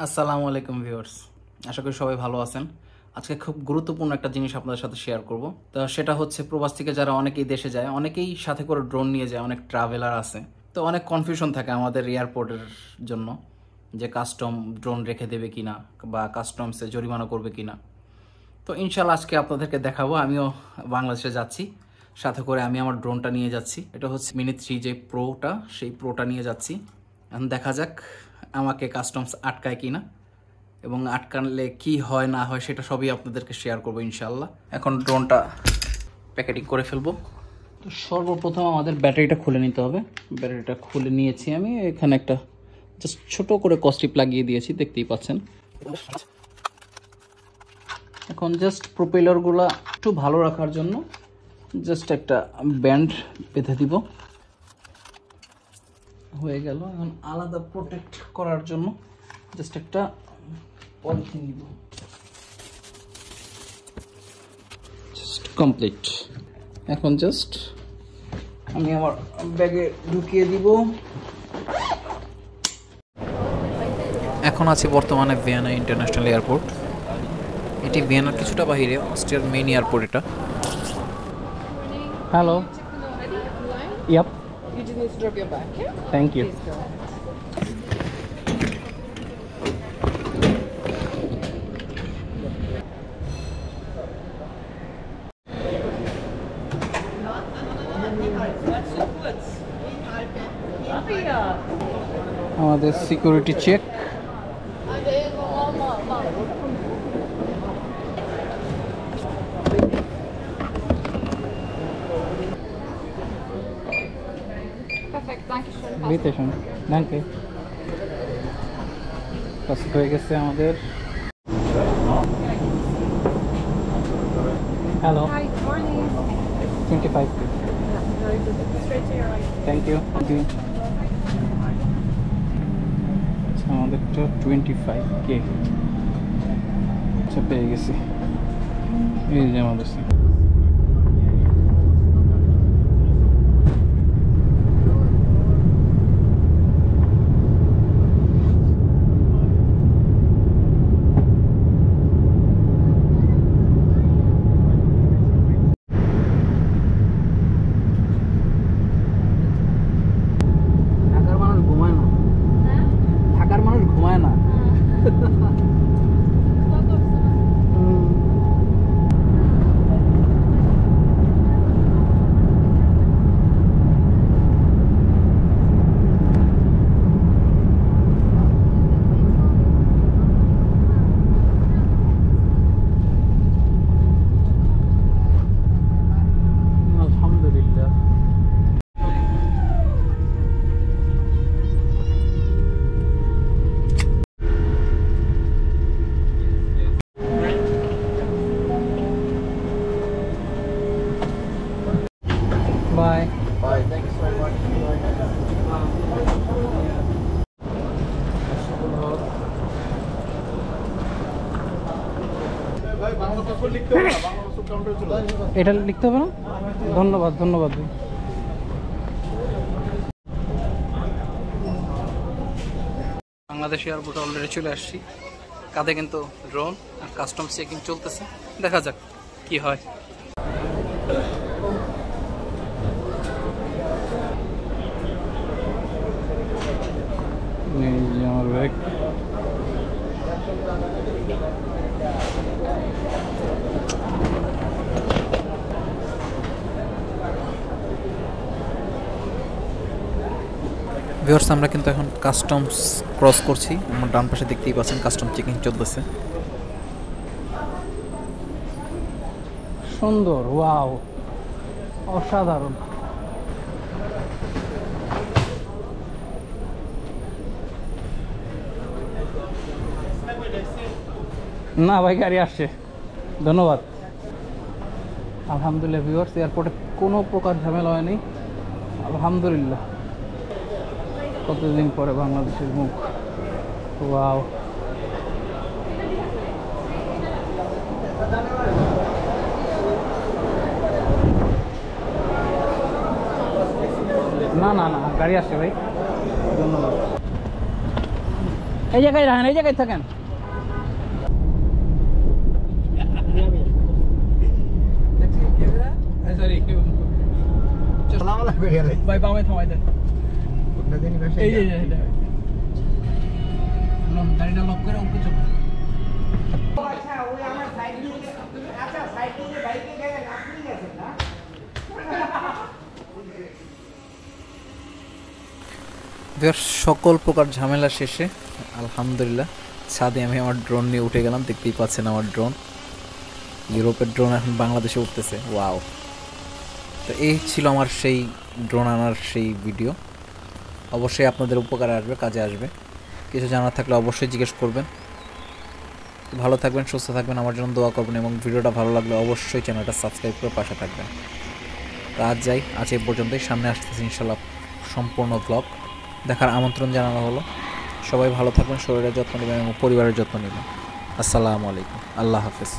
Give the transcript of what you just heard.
আসসালামু আলাইকুম ভিউয়ার্স, আশা করি সবাই ভালো আছেন। আজকে খুব গুরুত্বপূর্ণ একটা জিনিস আপনাদের সাথে শেয়ার করব। তো সেটা হচ্ছে প্রবাস থেকে যারা অনেকেই দেশে যায়, অনেকেই সাথে করে ড্রোন নিয়ে যায়, অনেক ট্রাভেলার আছে। তো অনেক কনফিউশন থাকে আমাদের এয়ারপোর্টের জন্য যে কাস্টম ড্রোন রেখে দেবে কিনা বা কাস্টমসে জরিমানা করবে কিনা। তো ইনশাল্লাহ আজকে আপনাদেরকে দেখাবো। আমিও বাংলাদেশে যাচ্ছি, সাথে করে আমি আমার ড্রোনটা নিয়ে যাচ্ছি। এটা হচ্ছে মিনি 3 যে প্রোটা, সেই প্রোটা নিয়ে যাচ্ছি। এখন দেখা যাক আমাকে কাস্টমস আটকায় কিনা এবং আটকানলে কি হয় না হয় সেটা সবই আপনাদেরকে শেয়ার করবো ইনশাল্লাহ। এখন ড্রোনটা প্যাকেটিং করে ফেলবো। তো সর্বপ্রথম আমাদের ব্যাটারিটা খুলে নিতে হবে। ব্যাটারিটা খুলে নিয়েছি আমি। এখানে একটা জাস্ট ছোট করে কস্টিপ লাগিয়ে দিয়েছি, দেখতেই পাচ্ছেন। এখন জাস্ট প্রোপেলারগুলো একটু ভালো রাখার জন্য জাস্ট একটা ব্যান্ড বেঁধে দিব, হয়ে গেল। এখন আলাদা প্রোটেক্ট করার জন্য জাস্ট একটা পলিথিন দিব। Just complete. এখন জাস্ট আমি আমার ব্যাগে ঢুকিয়ে দিব। এখন আছি বর্তমানে ভিয়েনা ইন্টারন্যাশনাল এয়ারপোর্ট। এটি ভিয়েনার কিছুটা বাহিরে, অস্ট্রিয়ার মেইন এয়ারপোর্ট এটা। Hello. Yep. You just need to drop your bag, yeah? Thank you. Please go. আমাদের security check. Perfekt, danke schön. Bitte schön. Danke. পাস হয়ে গেছে আমাদের। Hello. Hi, good morning. 25. Very good. Straight to your right. Thank you. আচ্ছা, আমাদেরটা 25K। আচ্ছা, পেয়ে গেছি। এই যে আমাদের Bye. Bye. Thank you so much. এটা লিখতে হবে না? ধন্যবাদ ধন্যবাদ। বাংলাদেশ এয়ারপোর্টে অলরেডি চলে আসছি। কাঁধে কিন্তু ড্রোন আর কাস্টম চেকিং চলতেছে, দেখা যাক কি হয়। এই যে আমার ব্যাগ। ভিউয়ার্স, আমরা কিন্তু এখন কাস্টমস ক্রস করছি। আমার ডান পাশে দেখতেই পাচ্ছেন কাস্টম চেকিং চলতেছে। সুন্দর, ওয়াও, অসাধারণ। না ভাই, গাড়ি আসছে, ধন্যবাদ। আলহামদুলিল্লাহ ভিউয়ার্স, এয়ারপোর্টে কোনো প্রকার ঝামেলা হয়নি, আলহামদুলিল্লাহ। কতদিন পরে বাংলাদেশের মুখ, ওয়াও। না না না, গাড়ি আসছে ভাই, ধন্যবাদ। এই জায়গায় রাখেন, এই জায়গায় থাকেন। ভাই বামে থামাই দেন। এই যে গাড়িটা লক করে উপরে চলো। সকল প্রকার ঝামেলা শেষে আলহামদুলিল্লাহ ছাদে আমি আমার ড্রোন নিয়ে উঠে গেলাম। দেখতেই পাচ্ছেন আমার ড্রোন, ইউরোপের ড্রোন এখন বাংলাদেশে উঠতেছে। ওয়াও! তো এই ছিল আমার সেই ড্রোন আনার সেই ভিডিও। অবশ্যই আপনাদের উপকারে আসবে, কাজে আসবে। কিছু জানার থাকলে অবশ্যই জিজ্ঞেস করবেন। ভালো থাকবেন, সুস্থ থাকবেন, আমার জন্য দোয়া করবেন এবং ভিডিওটা ভালো লাগলে অবশ্যই চ্যানেলটা সাবস্ক্রাইব করে পাশে থাকবেন। তো আজ যাই, আজ এই পর্যন্তই। সামনে আসতেছি ইনশাল্লাহ সম্পূর্ণ ব্লগ দেখার আমন্ত্রণ জানানো হলো। সবাই ভালো থাকবেন, শরীরের যত্ন নেবেন এবং পরিবারের যত্ন নেবেন। আসসালামু আলাইকুম, আল্লাহ হাফেজ।